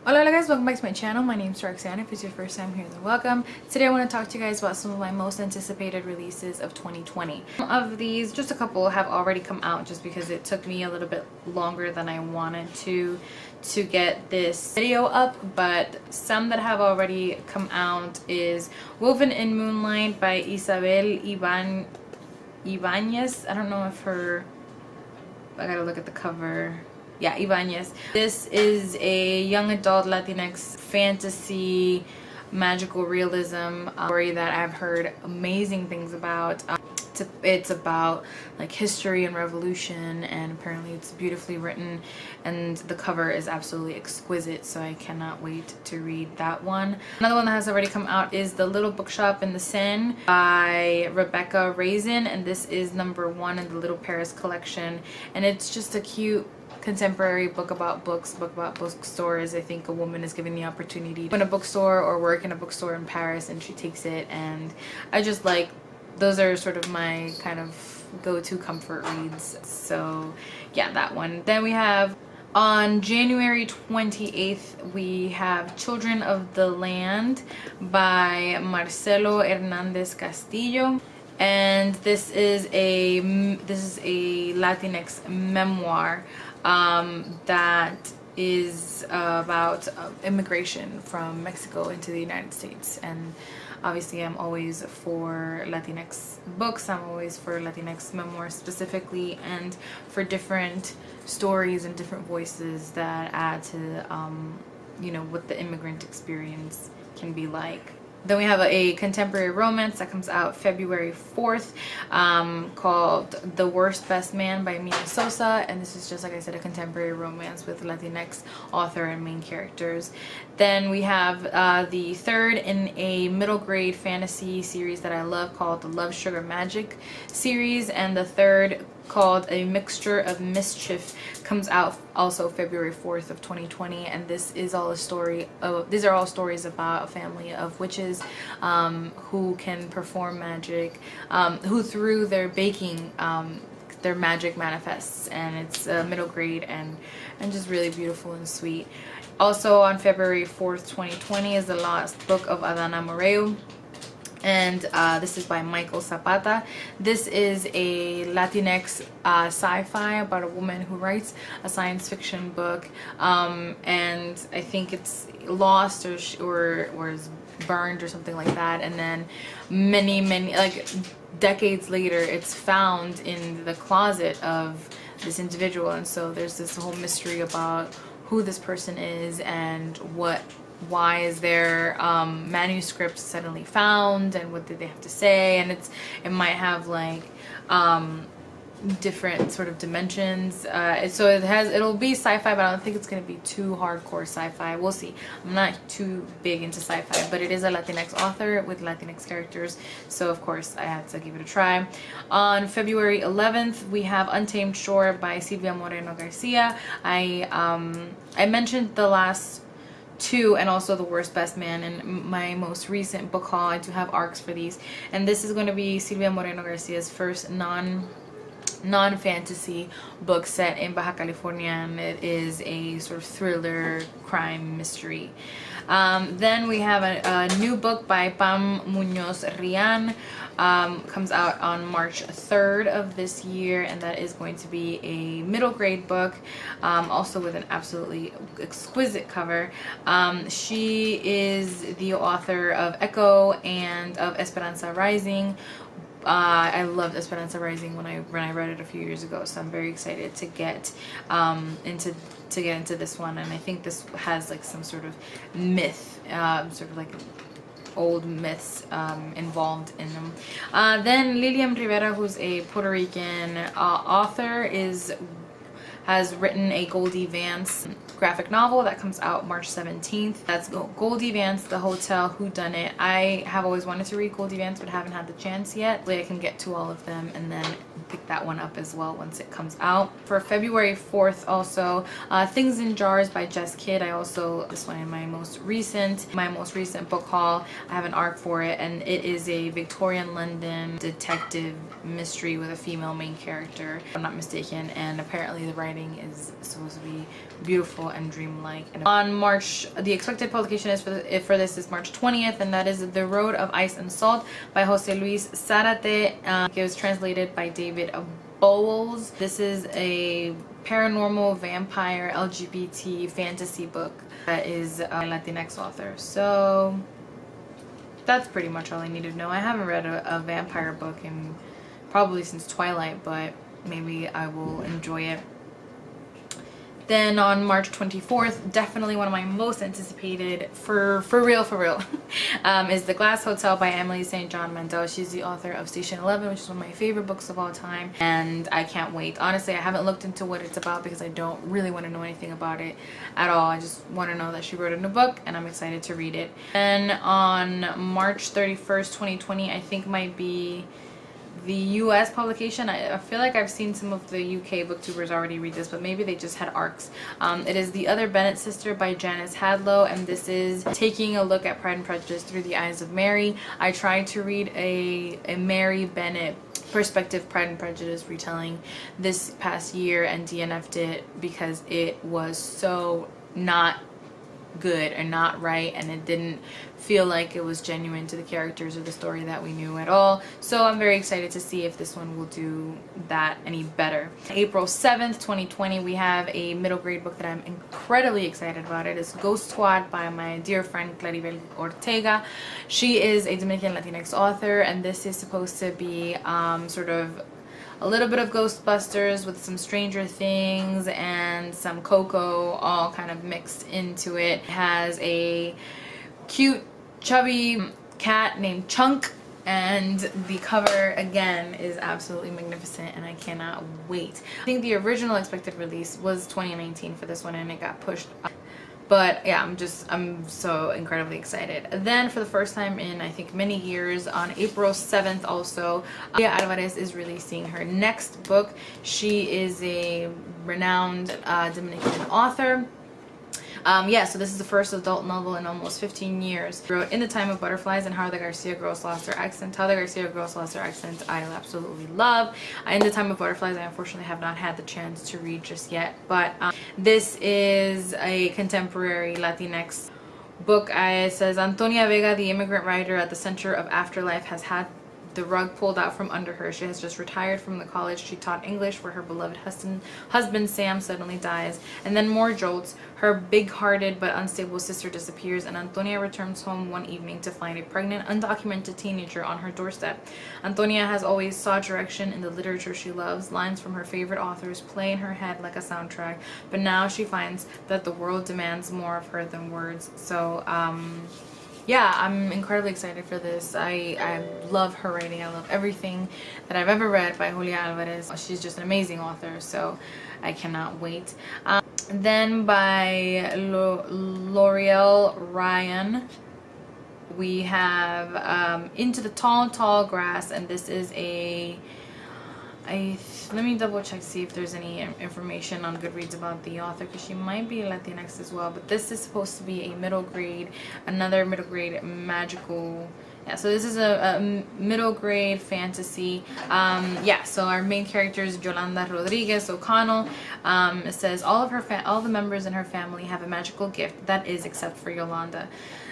Hola guys, welcome back to my channel. My name is Roxanne. If it's your first time here, then welcome. Today I want to talk to you guys about some of my most anticipated releases of 2020. Some of these, just a couple, have already come out just because it took me a little bit longer than I wanted to get this video up, but some that have already come out is Woven in Moonlight by Isabel Ibanez. I don't know if I gotta look at the cover. Yeah, Ibanez. This is a young adult Latinx fantasy magical realism story that I've heard amazing things about. It's about like history and revolution, and apparently it's beautifully written, and the cover is absolutely exquisite, so I cannot wait to read that one. Another one that has already come out is The Little Bookshop in the Seine by Rebecca Raisin, and this is #1 in the Little Paris collection, and it's just a cute contemporary book about books, book about bookstores. I think a woman is given the opportunity to open a bookstore or work in a bookstore in Paris, and she takes it, and I just like, those are sort of my kind of go-to comfort reads. So yeah, that one. Then we have on January 28th, we have Children of the Land by Marcelo Hernandez Castillo. And this is a Latinx memoir that is about immigration from Mexico into the United States. And obviously I'm always for Latinx books, I'm always for Latinx memoirs specifically, and for different stories and different voices that add to you know, what the immigrant experience can be like. Then we have a contemporary romance that comes out February 4th called The Worst Best Man by Mia Sosa, and this is just, like I said, a contemporary romance with Latinx author and main characters. Then we have the third in a middle grade fantasy series that I love called the Love Sugar Magic series, and the third, called A Mixture of Mischief, comes out also February 4th of 2020, and this is all a story of, these are all stories about a family of witches who can perform magic, who through their baking their magic manifests, and it's middle grade and just really beautiful and sweet. Also on February 4th 2020 is The Lost Book of Adana Moreu, and this is by Michael Zapata. This is a Latinx sci-fi about a woman who writes a science fiction book, and I think it's lost or is burned or something like that, and then many like decades later it's found in the closet of this individual, and so there's this whole mystery about who this person is and why is their manuscript suddenly found, and what did they have to say, and it might have like different sort of dimensions, so it'll be sci-fi, but I don't think it's going to be too hardcore sci-fi. We'll see. I'm not too big into sci-fi, but it is a Latinx author with Latinx characters, so of course I had to give it a try. On February 11th we have Untamed Shore by Silvia Moreno Garcia. I mentioned the last two and also The Worst Best Man in my most recent book haul. I do have arcs for these, and this is going to be Silvia Moreno Garcia's first non-fantasy book set in Baja California, and it is a sort of thriller crime mystery. Then we have a new book by Pam Munoz Rian, comes out on March 3rd of this year, and that is going to be a middle grade book, also with an absolutely exquisite cover. She is the author of Echo and of Esperanza Rising. I loved Esperanza Rising when I read it a few years ago, so I'm very excited to get into this one, and I think this has like some sort of myth, sort of like old myths involved in them. Then Lilian Rivera, who's a Puerto Rican author, has written a Goldie Vance graphic novel that comes out March 17th. That's Goldie Vance, The Hotel Whodunit. I have always wanted to read Goldie Vance but haven't had the chance yet. Hopefully I can get to all of them and then pick that one up as well once it comes out. For February 4th also, Things in Jars by Jess Kidd. I also, this one in my most recent book haul, I have an arc for it, and it is a Victorian London detective mystery with a female main character, if I'm not mistaken, and apparently the writing writing is supposed to be beautiful and dreamlike. And on March, the expected publication is for this is March 20th, and that is The Road of Ice and Salt by Jose Luis Zarate. It was translated by David Bowles. This is a paranormal vampire LGBT fantasy book that is a Latinx author. So that's pretty much all I need to know. I haven't read a vampire book in probably since Twilight, but maybe I will enjoy it. Then on March 24th, definitely one of my most anticipated, for real, is The Glass Hotel by Emily St. John Mandel. She's the author of Station 11, which is one of my favorite books of all time, and I can't wait. Honestly, I haven't looked into what it's about because I don't really want to know anything about it at all. I just want to know that she wrote a new book, and I'm excited to read it. And on March 31st, 2020, I think might be the US publication. I feel like I've seen some of the UK booktubers already read this, but maybe they just had arcs. It is The Other Bennett Sister by Janice Hadlow, and this is taking a look at Pride and Prejudice through the eyes of Mary. I tried to read a Mary Bennett perspective Pride and Prejudice retelling this past year and DNF'd it because it was so not good and not right, and it didn't feel like it was genuine to the characters or the story that we knew at all. So I'm very excited to see if this one will do that any better. April 7th, 2020, we have a middle grade book that I'm incredibly excited about. It is Ghost Squad by my dear friend Claribel Ortega. She is a Dominican Latinx author, and this is supposed to be sort of a little bit of Ghostbusters with some Stranger Things and some Coco all kind of mixed into it. It has a cute chubby cat named Chunk, and the cover again is absolutely magnificent, and I cannot wait. I think the original expected release was 2019 for this one, and it got pushed up. But yeah, I'm so incredibly excited. Then for the first time in I think many years, on April 7th also, Alia Alvarez is releasing her next book. She is a renowned Dominican author. So this is the first adult novel in almost 15 years. She wrote In the Time of Butterflies and How the Garcia Girls Lost Their Accent. How the Garcia Girls Lost Their Accent I absolutely love. In the Time of Butterflies I unfortunately have not had the chance to read just yet, but this is a contemporary Latinx book. It says Antonia Vega, the immigrant writer at the center of Afterlife, has had the rug pulled out from under her. She has just retired from the college she taught English, where her beloved husband Sam suddenly dies, and then more jolts. Her big-hearted but unstable sister disappears, and Antonia returns home one evening to find a pregnant, undocumented teenager on her doorstep. Antonia has always sought direction in the literature she loves. Lines from her favorite authors play in her head like a soundtrack, but now she finds that the world demands more of her than words. So yeah, I'm incredibly excited for this. I love her writing. I love everything that I've ever read by Julia Alvarez. She's just an amazing author, so I cannot wait. Then by L'Oreal Ryan, we have Into the Tall, Tall Grass, and this is let me double check to see if there's any information on Goodreads about the author, because she might be Latinx as well. But this is supposed to be a middle grade, another middle grade magical. Yeah, so this is a middle grade fantasy. So our main character is Yolanda Rodriguez O'Connell. It says all the members in her family have a magical gift, that is, except for Yolanda.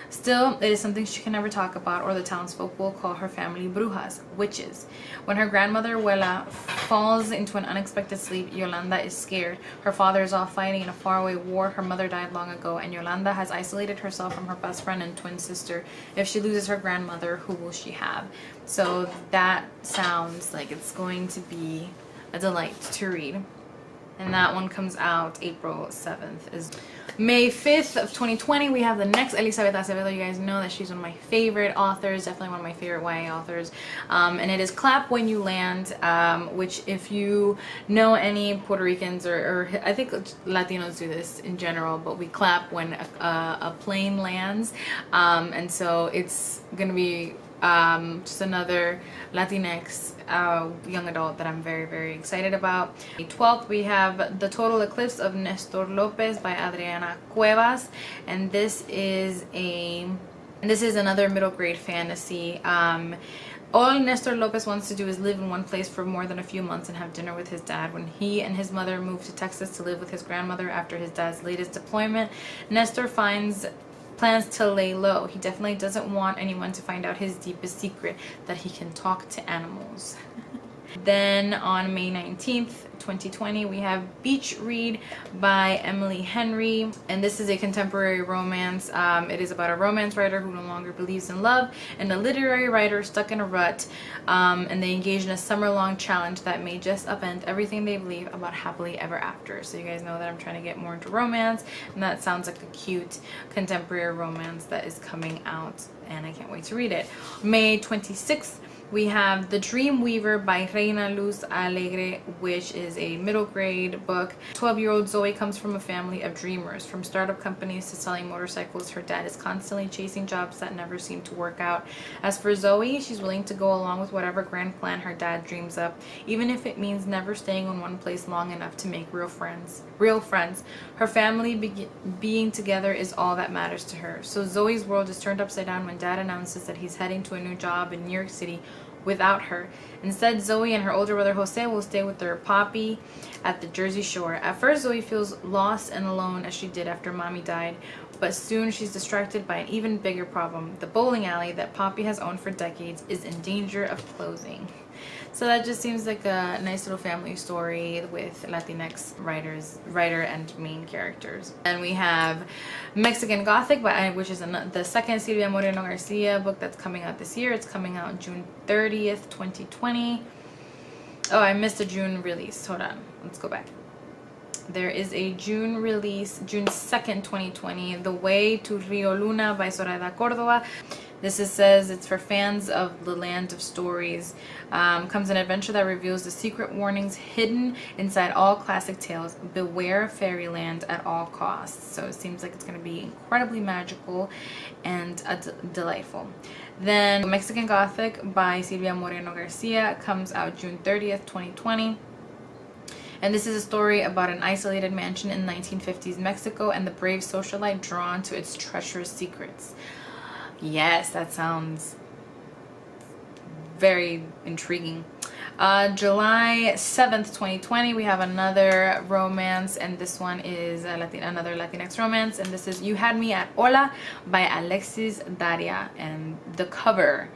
Still, it is something she can never talk about, or the townsfolk will call her family brujas, witches. When her grandmother Huela falls into an unexpected sleep, Yolanda is scared. Her father is off fighting in a faraway war. Her mother died long ago, and Yolanda has isolated herself from her best friend and twin sister. If she loses her grandmother, who will she have? So that sounds like it's going to be a delight to read. And that one comes out April 7th. Is May 5th of 2020, we have the next Elizabeth Acevedo. You guys know that she's one of my favorite authors, definitely one of my favorite YA authors. And it is Clap When You Land, which, if you know any Puerto Ricans, or I think Latinos do this in general, but we clap when a plane lands. And so it's going to be just another Latinx young adult that I'm very, very excited about. The 12th, we have The Total Eclipse of Nestor Lopez by Adriana Cuevas, and this is another middle grade fantasy. All Nestor Lopez wants to do is live in one place for more than a few months and have dinner with his dad. When he and his mother moved to Texas to live with his grandmother after his dad's latest deployment, Nestor plans to lay low. He definitely doesn't want anyone to find out his deepest secret, that he can talk to animals. Then on May 19th, 2020, we have Beach Read by Emily Henry, and this is a contemporary romance. It is about a romance writer who no longer believes in love and a literary writer stuck in a rut, and they engage in a summer-long challenge that may just upend everything they believe about happily ever after. So you guys know that I'm trying to get more into romance, and that sounds like a cute contemporary romance that is coming out, and I can't wait to read it. May 26th, we have The Dream Weaver by Reina Luz Alegre, which is a middle grade book. 12-year-old Zoe comes from a family of dreamers. From startup companies to selling motorcycles, her dad is constantly chasing jobs that never seem to work out. As for Zoe, she's willing to go along with whatever grand plan her dad dreams up, even if it means never staying in one place long enough to make real friends. Her family being together is all that matters to her. So Zoe's world is turned upside down when dad announces that he's heading to a new job in New York City without her. Instead, Zoe and her older brother Jose will stay with their Poppy at the Jersey Shore. At first, Zoe feels lost and alone, as she did after Mommy died, but soon she's distracted by an even bigger problem. The bowling alley that Poppy has owned for decades is in danger of closing. So that just seems like a nice little family story with Latinx writer and main characters. And we have Mexican Gothic, which is the second Silvia Moreno Garcia book that's coming out this year. It's coming out June 30th, 2020. Oh, I missed a June release. Hold on. Let's go back. There is a June release, June 2nd, 2020, The Way to Rio Luna by Zoraida Cordova. Says it's for fans of the land of stories. Comes an adventure that reveals the secret warnings hidden inside all classic tales. Beware fairyland at all costs. So it seems like it's going to be incredibly magical and delightful. Then Mexican Gothic by Silvia Moreno Garcia comes out June 30th, 2020. And this is a story about an isolated mansion in 1950s Mexico and the brave socialite drawn to its treacherous secrets. Yes, that sounds very intriguing. July 7th, 2020, we have another romance, and this one is another Latinx romance, and this is You Had Me at Hola by Alexis Daria. And the cover,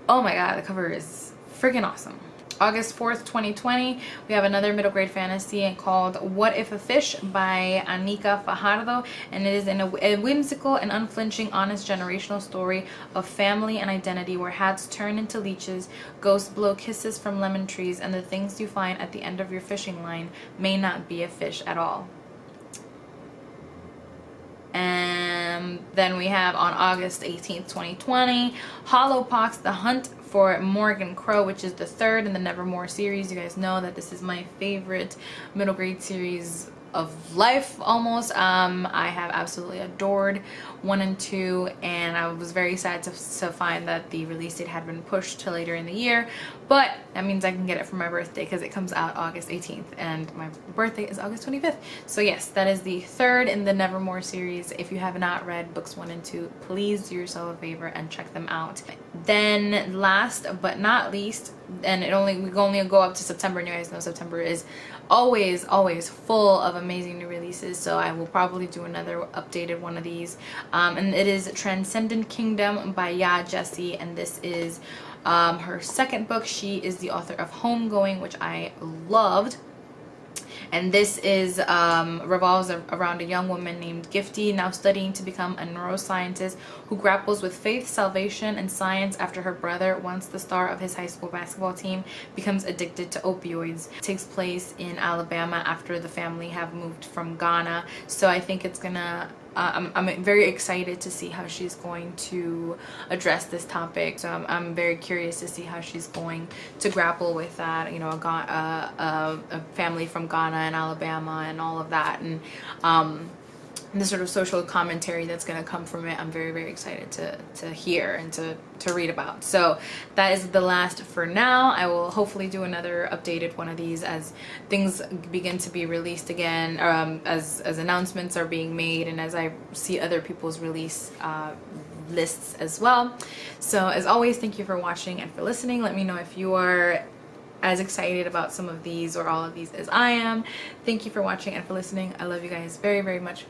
oh my god, the cover is freaking awesome. August 4th, 2020, we have another middle grade fantasy called What If a Fish by Anika Fajardo, and it is a whimsical and unflinching, honest generational story of family and identity where hats turn into leeches, ghosts blow kisses from lemon trees, and the things you find at the end of your fishing line may not be a fish at all. And then we have on August 18th, 2020, Hollowpox, The Hunt for Morgan Crow, which is the third in the Nevermore series. You guys know that this is my favorite middle grade series of life almost. I have absolutely adored 1 and 2, and I was very sad to find that the release date had been pushed to later in the year, but that means I can get it for my birthday because it comes out August 18th and my birthday is August 25th. So yes, that is the third in the Nevermore series. If you have not read books 1 and 2, please do yourself a favor and check them out. Then last but not least, and we only go up to September, and you guys know September is always full of amazing new releases, so I will probably do another updated one of these, and it is Transcendent Kingdom by Ya Jessie, and this is her second book. She is the author of Homegoing, which I loved. And this is revolves around a young woman named Gifty, now studying to become a neuroscientist, who grapples with faith, salvation, and science after her brother, once the star of his high school basketball team, becomes addicted to opioids. It takes place in Alabama after the family have moved from Ghana. So I think it's gonna I'm very excited to see how she's going to address this topic. So I'm very curious to see how she's going to grapple with that, you know, a family from Ghana and Alabama and all of that, and the sort of social commentary that's going to come from it. I'm very excited to hear and to read about. So that is the last for now. I will hopefully do another updated one of these as things begin to be released again, as announcements are being made, and as I see other people's release lists as well. So as always, thank you for watching and for listening. Let me know if you are as excited about some of these or all of these as I am. Thank you for watching and for listening. I love you guys very, very much.